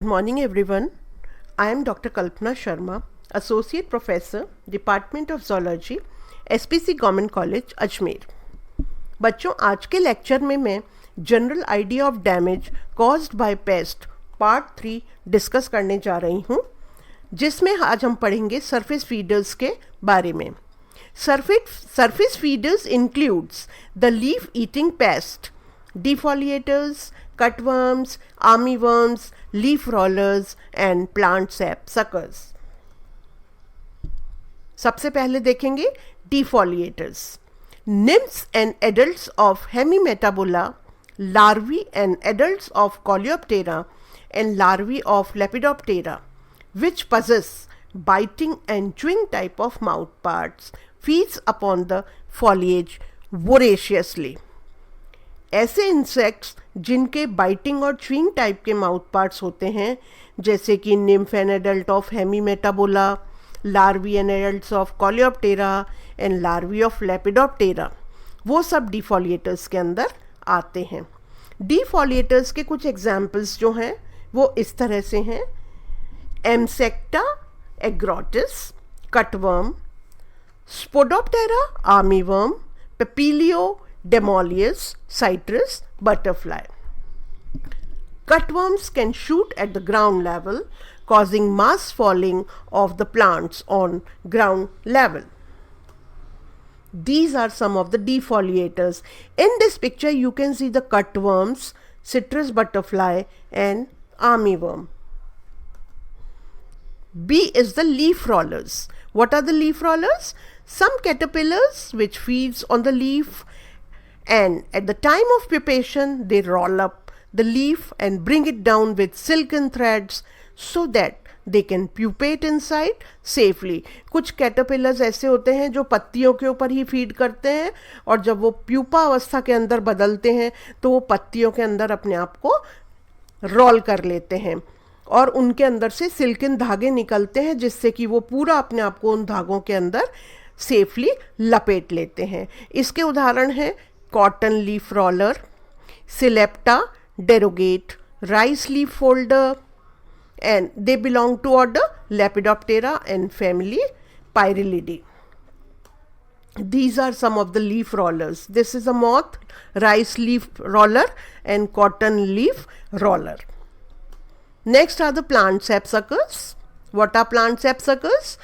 Good morning everyone. I am Dr. Kalpana Sharma, Associate Professor, Department of Zoology, S.P.C Government College, Ajmer. बच्चों, आज के lecture में मैं general idea of damage caused by paste part 3 discuss करने जा रही हूँ, जिसमें आज हम पढ़ेंगे सरफेस फीडर्स के बारे में. Surface feeders includes the leaf-eating pest, defoliators, cutworms, armyworms, leaf rollers and plant sap suckers. सबसे पहले देखेंगे defoliators. Nymphs and adults of Hemimetabola, larvae and adults of Coleoptera and larvae of Lepidoptera, which possess biting and chewing type of mouth parts, feeds upon the foliage voraciously. ऐसे insects जिनके biting और chewing type के mouth parts होते हैं, जैसे कि nymph and adult of Hemimetabola, larvae and adults of Coleoptera and larvae of Lepidoptera, वो सब डिफोलिएटर्स के अंदर आते हैं. डिफोलिएटर्स के कुछ एग्जाम्पल्स जो हैं वो इस तरह से हैं: Amsacta Agrotis cutworm, Spodoptera armyworm, Papilio Demolius, citrus, butterfly. Cutworms can shoot at the ground level, causing mass falling of the plants on ground level. These are some of the defoliators. In this picture, you can see the cutworms, citrus butterfly, and armyworm. B is the leaf rollers. What are the leaf rollers? Some caterpillars which feeds on the leaf, and at the time of pupation they roll up the leaf and bring it down with silken threads so that they can pupate inside safely. कुछ caterpillars ऐसे होते हैं जो पत्तियों के ऊपर ही feed करते हैं, और जब वो प्यूपा अवस्था के अंदर बदलते हैं तो वो पत्तियों के अंदर अपने आप को रोल कर लेते हैं और उनके अंदर से सिल्कन धागे निकलते हैं, जिससे कि वो पूरा अपने आप को उन धागों के अंदर सेफली लपेट लेते हैं. इसके उदाहरण हैं cotton leaf roller, Silepta derogate, rice leaf folder, and they belong to order Lepidoptera and family Pyralidae. These are some of the leaf rollers. This is a moth, rice leaf roller, and cotton leaf roller. Next are the plant sapsuckers. What are plant sapsuckers?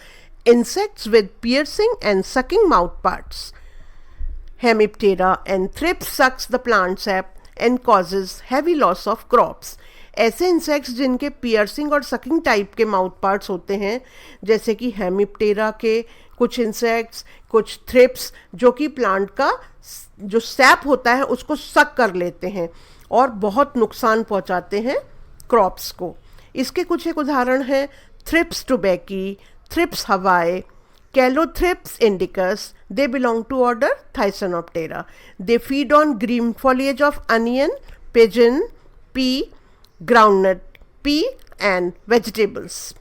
Insects with piercing and sucking mouth parts. Hemiptera and thrips sucks the plant sap and causes heavy loss of crops. ऐसे insects जिनके piercing और sucking type के mouth parts होते हैं, जैसे कि Hemiptera के कुछ इंसेक्ट्स, कुछ थ्रिप्स, जो कि प्लांट का जो सैप होता है उसको सक कर लेते हैं और बहुत नुकसान पहुंचाते हैं क्रॉप्स को. इसके कुछ एक उदाहरण हैं थ्रिप्स टुबैकी, थ्रिप्स हवाई, Calothripes indicus. They belong to order Thysanoptera. They feed on green foliage of onion, pigeon, pea, groundnut, pea and vegetables.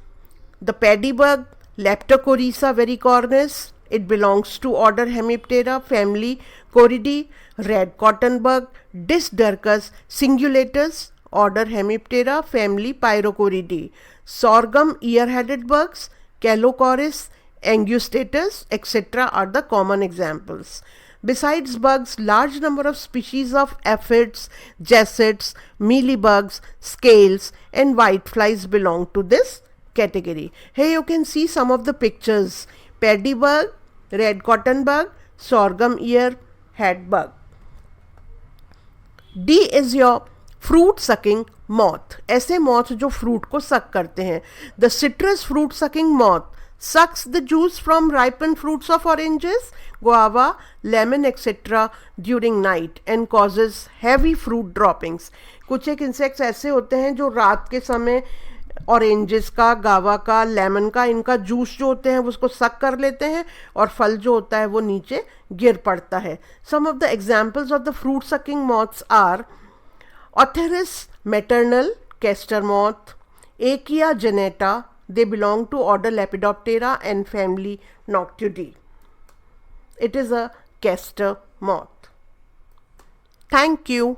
The paddy bug, Leptocoryza vericornis. It belongs to order Hemiptera, family Coridae. Red cotton bug, Dysdercus cingulatus, order Hemiptera, family Pyrocoridae. Sorghum ear-headed bugs, Calocoris, Angustatus, etc. are the common examples. Besides bugs, large number of species of aphids, jacids, mealybugs, scales and whiteflies belong to this category. Here you can see some of the pictures: paddy bug, red cotton bug, sorghum ear head bug. D is your fruit sucking moth. ऐसे moth जो fruit को suck करते हैं. The citrus fruit sucking moth sucks the juice from ripened fruits of oranges, guava, lemon, etc. during night and causes heavy fruit droppings. कुछ एक insects ऐसे होते हैं जो रात के समय ऑरेंजेस का, गावा का, लेमन का, इनका जूस जो होते हैं उसको सक कर लेते हैं और फल जो होता है वो नीचे गिर पड़ता है. Some of the examples of the fruit sucking moths are Otheris maternal, castor moth, Achia geneta. They belong to order Lepidoptera and family Noctuidae. It is a castor moth. Thank you.